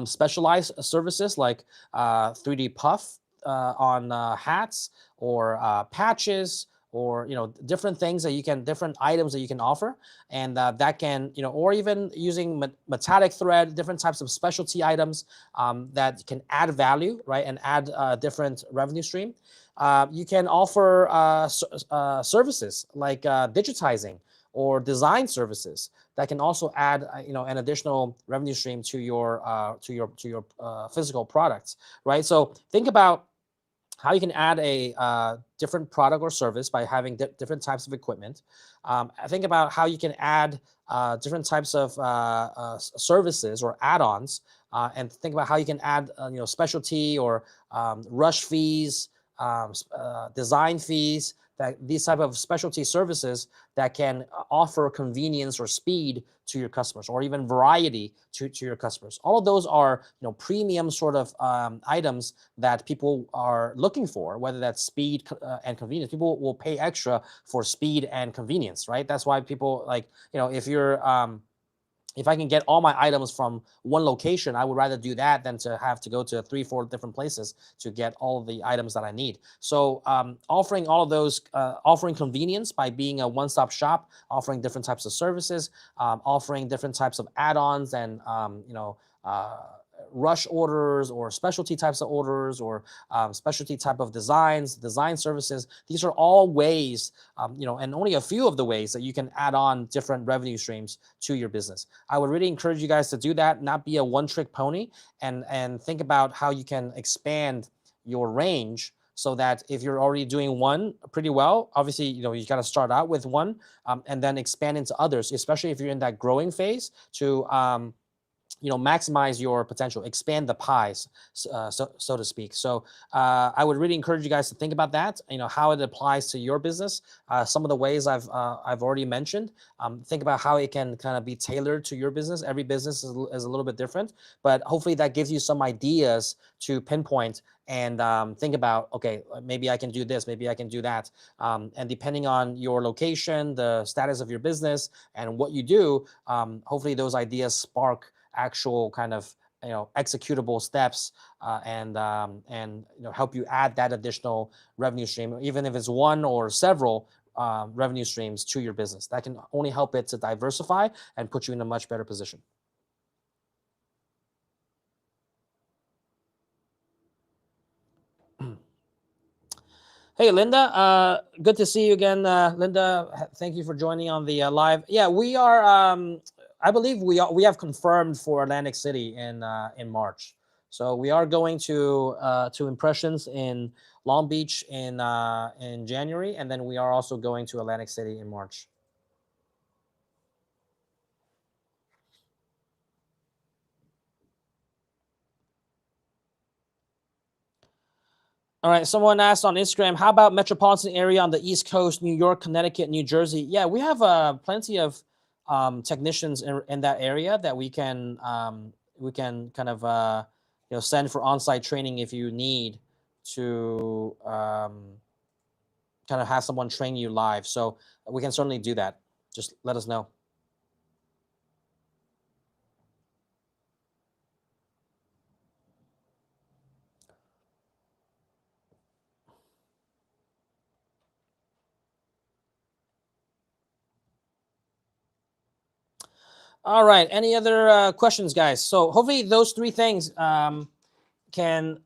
specialized services like 3D puff on hats, or patches, or different things that different items that you can offer, and that can or even using metallic thread, different types of specialty items that can add value, right, and add a different revenue stream. You can offer services like digitizing or design services that can also add an additional revenue stream to your physical products, right? So think about how you can add a different product or service by having different types of equipment. Think about how you can add different types of services or add-ons, and think about how you can add specialty or rush fees, design fees, these type of specialty services that can offer convenience or speed to your customers, or even variety to your customers. All of those are premium sort of items that people are looking for, whether that's speed and convenience. People will pay extra for speed and convenience, right? That's why people like, if I can get all my items from one location, I would rather do that than to have to go to 3-4 different places to get all the items that I need. So offering all of those, offering convenience by being a one-stop shop, offering different types of services, offering different types of add-ons and rush orders or specialty types of orders, or specialty type of design services. These are all ways, and only a few of the ways that you can add on different revenue streams to your business. I would really encourage you guys to do that, not be a one-trick pony, and think about how you can expand your range, so that if you're already doing one pretty well, obviously, you got to start out with one, and then expand into others, especially if you're in that growing phase, to maximize your potential, expand the pies, so to speak. So I would really encourage you guys to think about that, how it applies to your business. Some of the ways I've already mentioned. Think about how it can kind of be tailored to your business. Every business is a little bit different, but hopefully that gives you some ideas to pinpoint and think about, okay, maybe I can do this, maybe I can do that. And depending on your location, the status of your business, and what you do, hopefully those ideas spark actual kind of executable steps, and help you add that additional revenue stream, even if it's one or several revenue streams to your business. That can only help it to diversify and put you in a much better position. Hey, Linda, good to see you again. Linda, thank you for joining on the live. Yeah, we are. I believe we have confirmed for Atlantic City in March. So we are going to Impressions in Long Beach in January, and then we are also going to Atlantic City in March. All right, someone asked on Instagram, how about metropolitan area on the East Coast, New York, Connecticut, New Jersey? Yeah, we have plenty of technicians in that area that we can kind of send for on-site training if you need to kind of have someone train you live. So we can certainly do that. Just let us know. All right. Any other questions, guys? So hopefully those three things can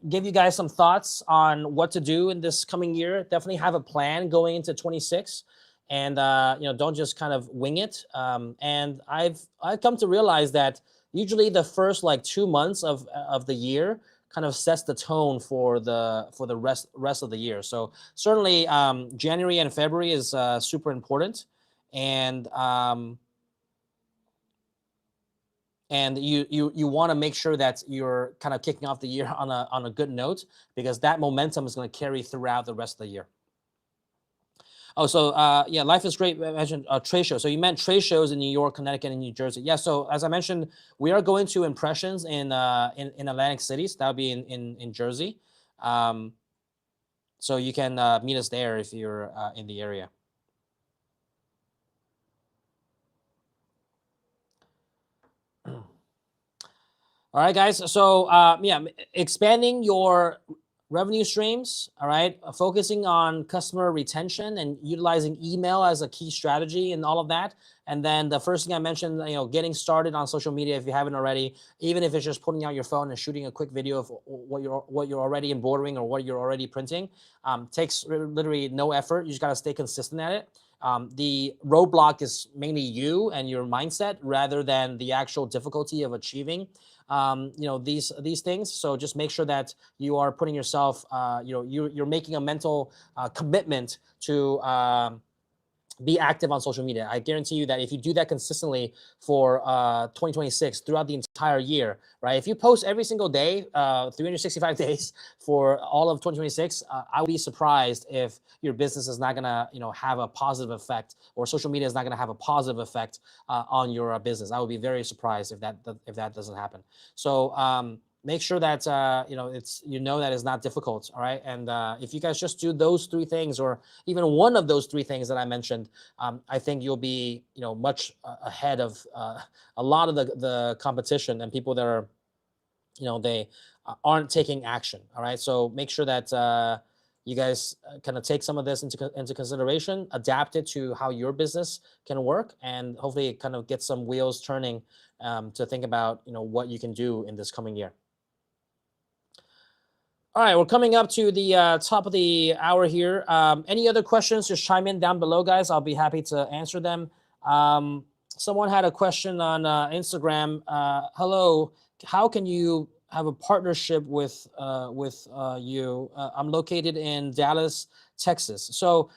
give you guys some thoughts on what to do in this coming year. Definitely have a plan going into 26, and don't just kind of wing it. And I've come to realize that usually the first like 2 months of the year kind of sets the tone for the rest of the year. So certainly January and February is super important, and you want to make sure that you're kind of kicking off the year on a good note, because that momentum is going to carry throughout the rest of the year. Oh, so yeah, life is great. I mentioned trade shows. So you meant trade shows in New York, Connecticut, and New Jersey. Yeah. So as I mentioned, we are going to Impressions in Atlantic City. So that'll be in Jersey. So you can meet us there if you're in the area. All right, guys. So yeah, expanding your revenue streams. All right, focusing on customer retention and utilizing email as a key strategy and all of that. And then the first thing I mentioned, getting started on social media if you haven't already, even if it's just putting out your phone and shooting a quick video of what you're already embroidering or what you're already printing, takes literally no effort. You just gotta stay consistent at it. The roadblock is mainly you and your mindset rather than the actual difficulty of achieving these things. So just make sure that you are putting yourself, you're making a mental commitment to be active on social media. I guarantee you that if you do that consistently for 2026 throughout the entire year, right? If you post every single day, 365 days for all of 2026, I would be surprised if your business is not gonna, have a positive effect, or social media is not gonna have a positive effect on your business. I would be very surprised if that doesn't happen. So make sure that that is not difficult. All right, and if you guys just do those three things, or even one of those three things that I mentioned, I think you'll be much ahead of a lot of the competition and people that are they aren't taking action. All right, so make sure that you guys kind of take some of this into consideration, adapt it to how your business can work, and hopefully kind of get some wheels turning to think about what you can do in this coming year. All right, we're coming up to the top of the hour here. Any other questions, just chime in down below, guys. I'll be happy to answer them. Someone had a question on Instagram. Hello, how can you have a partnership with you? I'm located in Dallas, Texas. So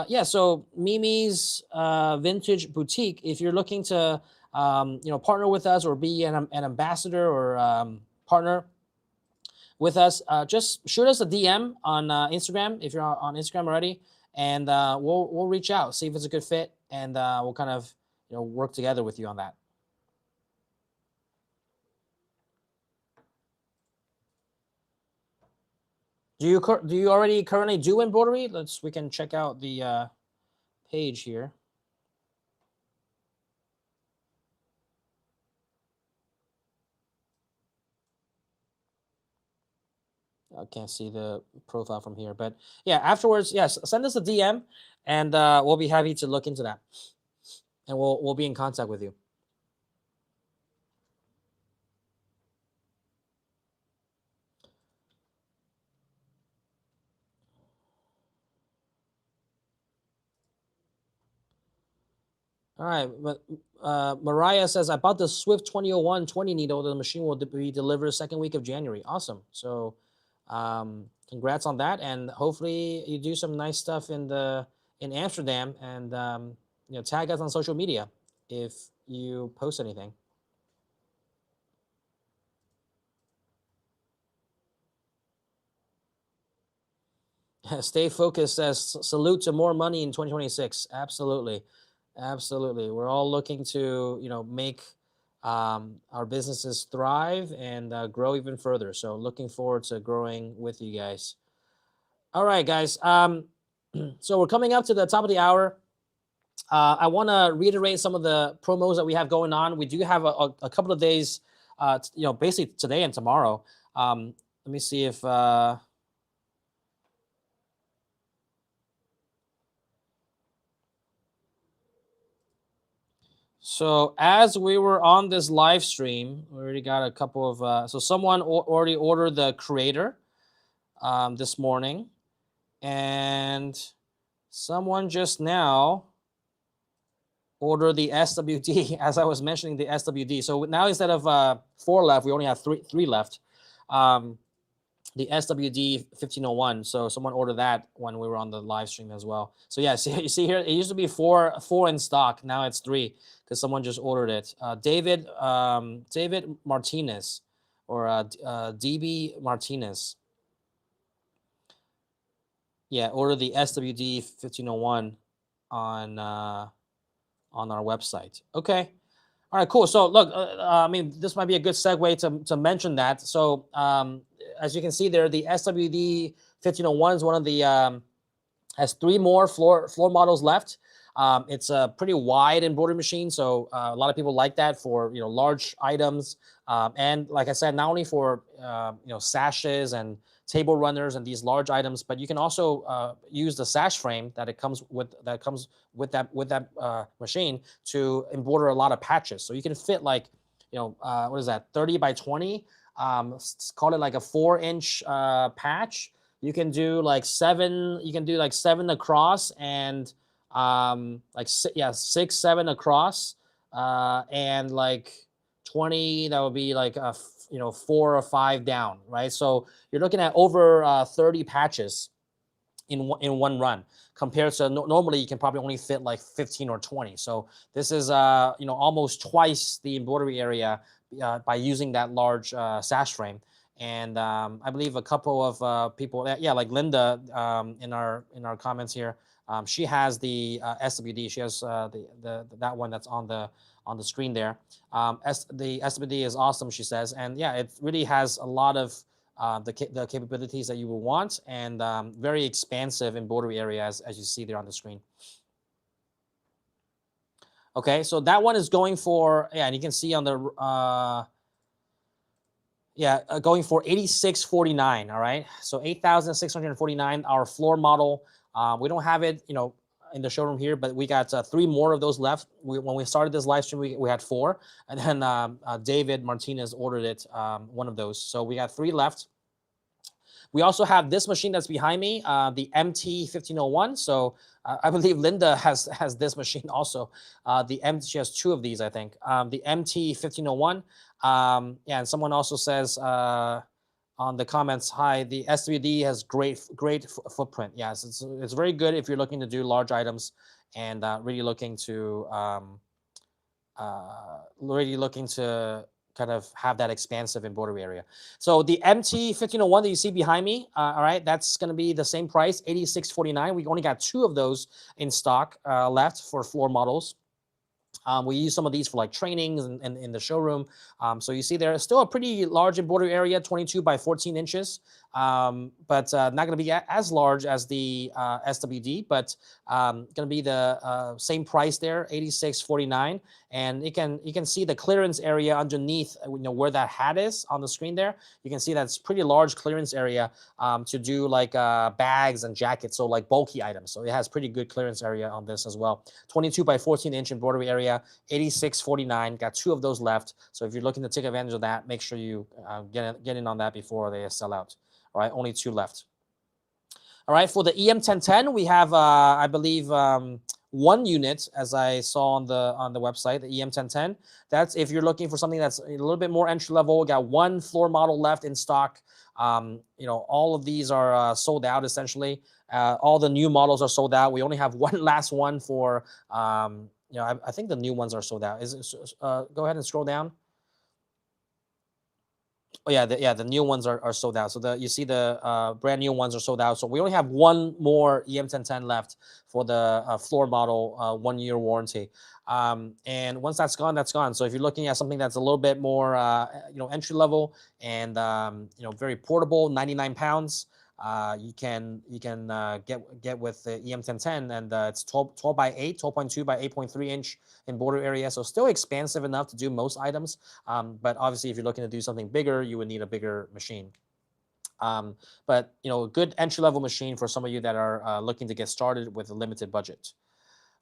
yeah, so Mimi's Vintage Boutique, if you're looking to partner with us or be an ambassador or partner with us, just shoot us a DM on Instagram if you're on Instagram already, and we'll reach out, see if it's a good fit, and we'll kind of work together with you on that. Do you already currently do embroidery? We can check out the page here. I can't see the profile from here, but yeah, afterwards, yes, send us a DM, and we'll be happy to look into that, and we'll be in contact with you. All right, but Mariah says, I bought the Swift 2001 20 needle. The machine will be delivered second week of January. Awesome. So congrats on that. And hopefully you do some nice stuff in Amsterdam, and tag us on social media if you post anything. Stay focused says, salute to more money in 2026. Absolutely. Absolutely. We're all looking to, make our businesses thrive and grow even further. So looking forward to growing with you guys. All right, guys. So we're coming up to the top of the hour. I want to reiterate some of the promos that we have going on. We do have a couple of days, basically today and tomorrow. Let me see if... So as we were on this live stream, we already got a couple of, so someone already ordered the Creator. this morning, and someone just now ordered the SWD. As I was mentioning, the SWD. So now instead of 4 left, we only have three left. The SWD 1501. So someone ordered that when we were on the live stream as well. So yeah, see, you see here, it used to be four in stock. Now it's 3 because someone just ordered it. David Martinez, or DB Martinez. Yeah, order the SWD 1501 on our website. Okay. All right, cool. So look, I mean, this might be a good segue to mention that. So as you can see there, the SWD 1501 is one of the has 3 more floor models left. It's a pretty wide embroidery machine, so a lot of people like that for large items, and like I said, not only for sashes and table runners and these large items, but you can also use the sash frame that comes with that machine to embroider a lot of patches. So you can fit like what is that, 30 by 20? Call it like a 4-inch patch. You can do like 7. You can do like 7 across and like 6, 7 across, and like 20. That would be like 4 or 5 down, right? So you're looking at over 30 patches in one run, compared to normally you can probably only fit like 15 or 20. So this is almost twice the embroidery area by using that large sash frame. And I believe a couple of people, like Linda, in our comments here, she has the SWD. She has that one that's on the screen there. The SWD is awesome, she says, and yeah, it really has a lot of the capabilities that you will want, and very expansive embroidery area as you see there on the screen. Okay, so that one is going for, and you can see on the going for $86.49. All right, so $8,649. Our floor model. We don't have it, in the showroom here, but we got 3 more of those left. When we started this live stream, we had 4, and then David Martinez ordered it, one of those. So we got 3 left. We also have this machine that's behind me, the MT 1501. So I believe Linda has this machine also. She has 2 of these, I think. The MT 1501. And someone also says on the comments, hi, the SWD has great footprint. Yes, it's very good if you're looking to do large items and really looking to kind of have that expansive embroidery area. So the MT 1501 that you see behind me, all right, that's going to be the same price, $86.49. We only got 2 of those in stock left for floor models. We use some of these for like trainings and in the showroom. So you see there's still a pretty large embroidery area, 22 by 14 inches, but not going to be as large as the SWD, but going to be the same price there, $86.49. And you can see the clearance area underneath, where that hat is on the screen there. You can see that's pretty large clearance area to do like bags and jackets, so like bulky items. So it has pretty good clearance area on this as well. 22 by 14 inch embroidery area, $86.49. Got 2 of those left. So if you're looking to take advantage of that, make sure you get in on that before they sell out. All right, only 2 left. All right, for the EM1010, we have I believe 1 unit, as I saw on the website, the EM1010. That's if you're looking for something that's a little bit more entry level. We got 1 floor model left in stock. All of these are sold out essentially. All the new models are sold out. We only have 1 last one for I think the new ones are sold out. Go ahead and scroll down. Oh yeah, the new ones are sold out. So you see the brand new ones are sold out. So we only have 1 more EM1010 left for the floor model, 1-year warranty. And once that's gone, that's gone. So if you're looking at something that's a little bit more entry level and very portable, 99 pounds, you can get with the EM1010, and it's 12 by 8, 12.2 by 8.3 inch embroidery area. So still expansive enough to do most items. But obviously, if you're looking to do something bigger, you would need a bigger machine. But good entry level machine for some of you that are looking to get started with a limited budget.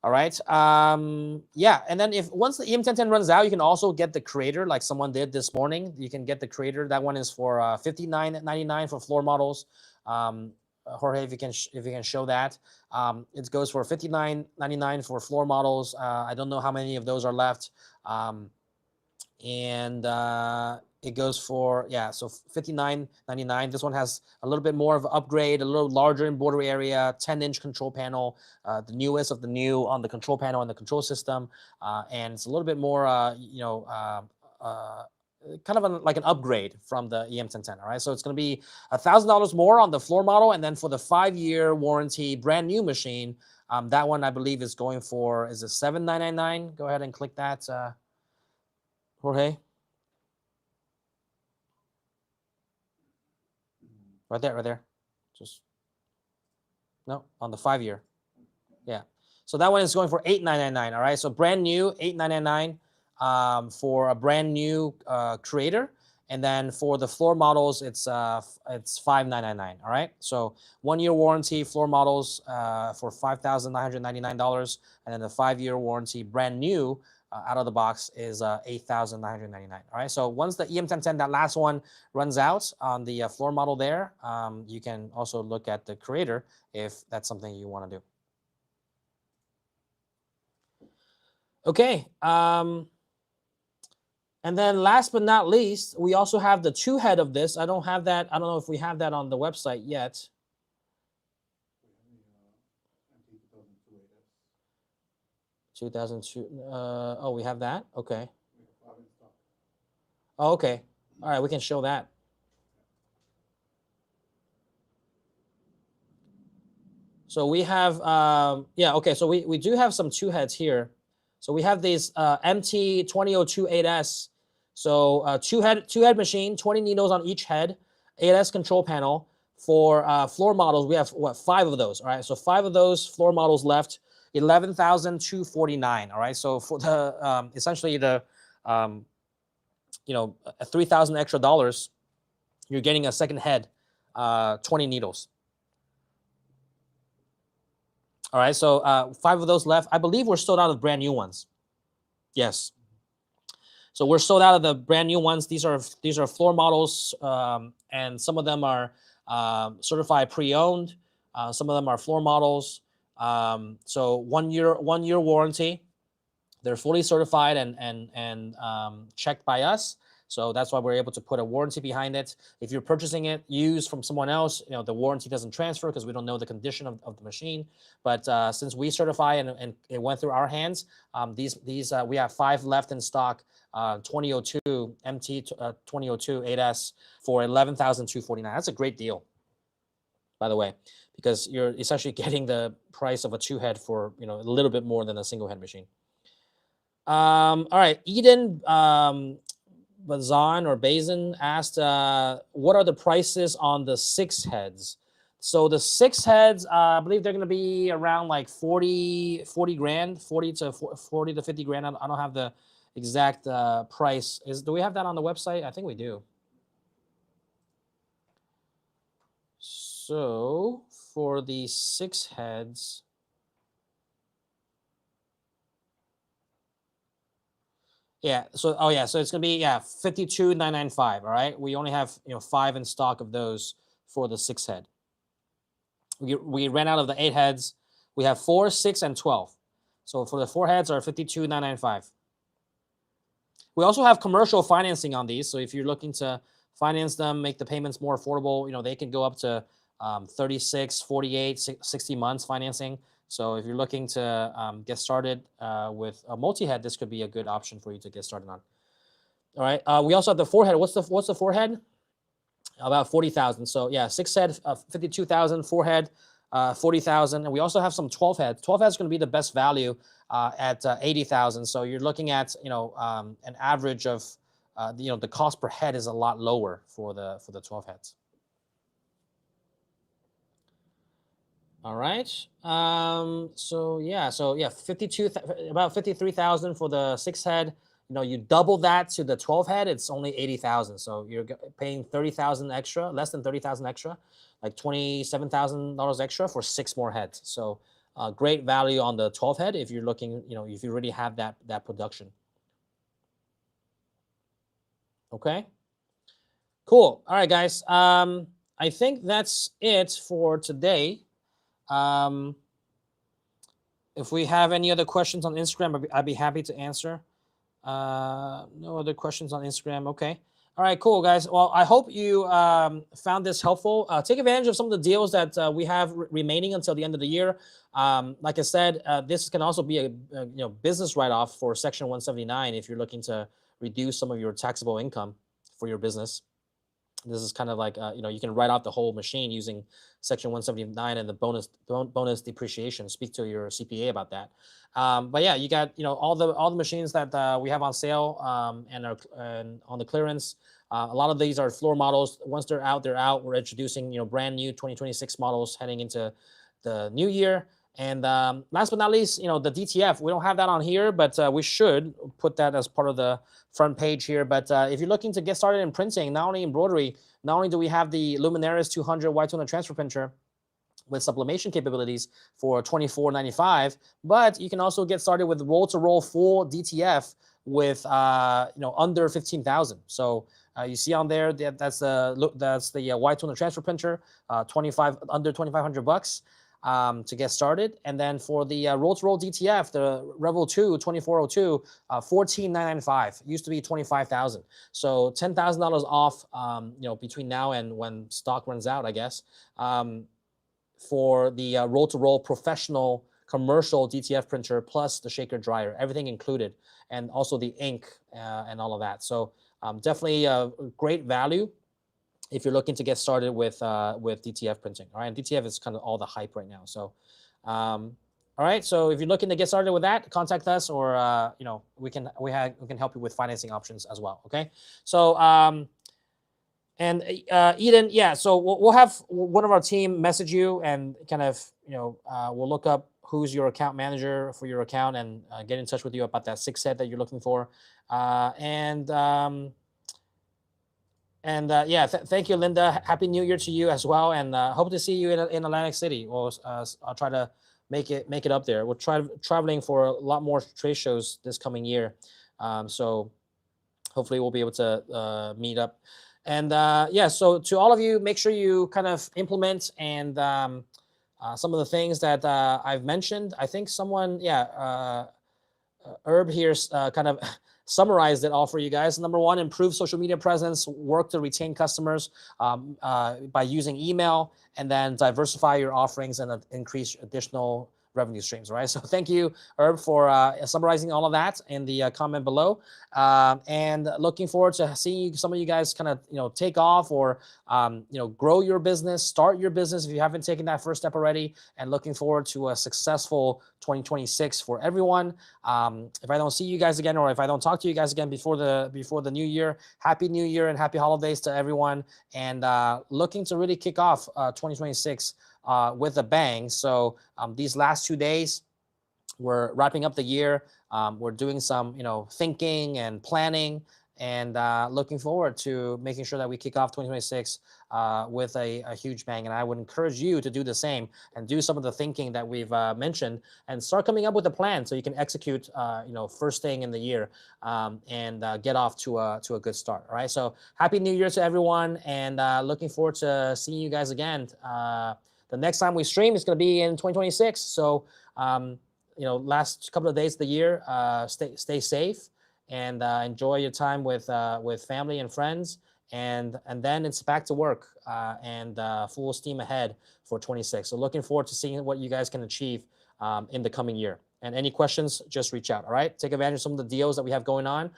All right. Yeah, and then if once the EM1010 runs out, you can also get the creator, like someone did this morning. You can get the creator. That one is for $59.99 for floor models. Jorge, if you can show that, it goes for $59.99 for floor models. I don't know how many of those are left, and it goes for, yeah, so $59.99. This one has a little bit more of an upgrade, a little larger embroidery area, 10-inch control panel, the newest of the new on the control panel and the control system, and it's a little bit more, kind of like an upgrade from the EM1010. All right, so it's going to be $1,000 more on the floor model, and then for the 5-year warranty, brand new machine, that one I believe is going for, is it $7,999? Go ahead and click that, Jorge. Right there. Just no, on the 5-year. Yeah. So that one is going for $8,999. All right. So brand new $8,999 for a brand new creator, and then for the floor models, it's $5,999. All right. So 1-year warranty floor models for $5,999, and then the 5-year warranty brand new out of the box is $8,999. All right. So once the EM1010, that last one, runs out on the floor model there, you can also look at the creator if that's something you want to do. Okay. And then last but not least, we also have the 2-head of this. I don't have that. I don't know if we have that on the website yet. 2002. Oh, we have that? Okay. Oh, okay. All right, we can show that. So we have, yeah, okay. So we do have some 2-heads here. So we have these MT2002 8S. So two-head machine, 20 needles on each head, 8S control panel. For floor models, we have, what, 5 of those. All right, so 5 of those floor models left. $11,249. All right, so for the essentially the $3,000 extra dollars, you're getting a second head, 20 needles. All right, so 5 of those left. I believe we're sold out of brand new ones. Yes. So we're sold out of the brand new ones. These are floor models, and some of them are certified pre-owned. Some of them are floor models. So 1 year warranty. They're fully certified and checked by us. So that's why we're able to put a warranty behind it. If you're purchasing it used from someone else, the warranty doesn't transfer because we don't know the condition of the machine. But since we certify and it went through our hands, these we have 5 left in stock. 2002 MT 2002 8S for $11,249. That's a great deal, by the way, because you're essentially getting the price of a 2-head for a little bit more than a single-head machine. All right, Eden Bazan or Bazin asked, what are the prices on the 6 heads? So the 6 heads, I believe they're going to be around like 40 grand, 40 to 50 grand. I don't have the exact price. Do we have that on the website? I think we do. So for the 6 heads, yeah. So so it's gonna be $52,995. All right. We only have 5 in stock of those for the 6 head. We ran out of the 8 heads. We have 4, 6, and 12. So for the 4 heads are $52,995. We also have commercial financing on these. So if you're looking to finance them, make the payments more affordable, they can go up to 36, 48, 60 months financing. So if you're looking to get started with a multi-head, this could be a good option for you to get started on. All right. We also have the 4-head. What's the 4-head? About 40,000. So yeah, 6 head, 52,000. 4-head, 40,000. And we also have some 12 heads. 12 heads is going to be the best value at 80,000. So you're looking at an average of the cost per head is a lot lower for the 12 heads. All right. So 52, about 53,000 for the 6 head. You double that to the 12 head, it's only 80,000. So you're paying 30,000 extra, less than 30,000 extra, like $27,000 extra for 6 more heads. So great value on the 12 head if you're looking, if you already have that production. Okay. Cool. All right, guys. I think that's it for today. If we have any other questions on Instagram, I'd be happy to answer. No other questions on Instagram. Okay. All right, cool, guys. Well, I hope you found this helpful. Take advantage of some of the deals that we have remaining until the end of the year. Like I said, this can also be a business write-off for Section 179 if you're looking to reduce some of your taxable income for your business. This is kind of like, you can write off the whole machine using Section 179 and the bonus depreciation. Speak to your CPA about that. But yeah, you got all the machines that we have on sale and on the clearance. A lot of these are floor models. Once they're out, they're out. We're introducing brand new 2026 models heading into the new year. And last but not least, the DTF. We don't have that on here, but we should put that as part of the front page here. But if you're looking to get started in printing, not only embroidery, not only do we have the Luminaris 200 white toner transfer printer with sublimation capabilities for $24.95, but you can also get started with roll-to-roll full DTF with under $15,000. So you see on there that's the white toner transfer printer, under $2,500. To get started. And then for the roll-to-roll DTF, the Revel 2 2402, $14,995. Used to be $25,000. So $10,000 off, between now and when stock runs out, I guess, for the roll-to-roll professional commercial DTF printer plus the shaker dryer, everything included, and also the ink and all of that. So definitely a great value if you're looking to get started with DTF printing. All right, and DTF is kind of all the hype right now. So, all right. So if you're looking to get started with that, contact us, or we can help you with financing options as well. Okay. So and Eden, yeah. So we'll have one of our team message you and kind of we'll look up who's your account manager for your account and get in touch with you about that 6 set that you're looking for. Yeah, thank you, Linda. Happy New Year to you as well, and hope to see you in Atlantic City. I'll try to make it up there. We're traveling for a lot more trade shows this coming year, so hopefully we'll be able to meet up. And yeah, so to all of you, make sure you kind of implement and some of the things that I've mentioned. I think someone, Herb here's kind of summarized it all for you guys. Number one, improve social media presence, work to retain customers by using email, and then diversify your offerings and increase additional revenue streams, right? So thank you, Herb, for summarizing all of that in the comment below. And looking forward to seeing some of you guys kind of, take off or, grow your business, start your business if you haven't taken that first step already, and looking forward to a successful 2026 for everyone. If I don't see you guys again, or if I don't talk to you guys again before the new year, happy New Year and happy holidays to everyone. And looking to really kick off 2026 with a bang. So these last 2 days, we're wrapping up the year. We're doing some, thinking and planning, and looking forward to making sure that we kick off 2026 with a huge bang. And I would encourage you to do the same and do some of the thinking that we've mentioned and start coming up with a plan so you can execute, first thing in the year and get off to a good start. All right. So happy New Year to everyone, and looking forward to seeing you guys again. The next time we stream is going to be in 2026. So, last couple of days of the year, stay safe and enjoy your time with family and friends. And then it's back to work and full steam ahead for 26. So looking forward to seeing what you guys can achieve in the coming year. And any questions, just reach out. All right. Take advantage of some of the deals that we have going on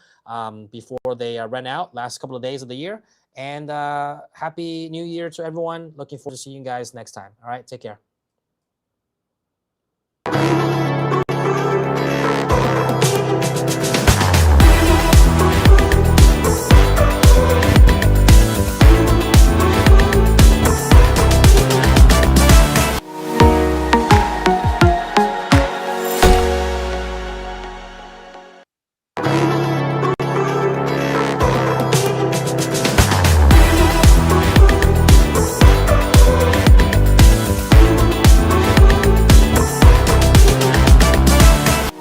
before they run out last couple of days of the year. And happy New Year to everyone. Looking forward to seeing you guys next time. All right. Take care.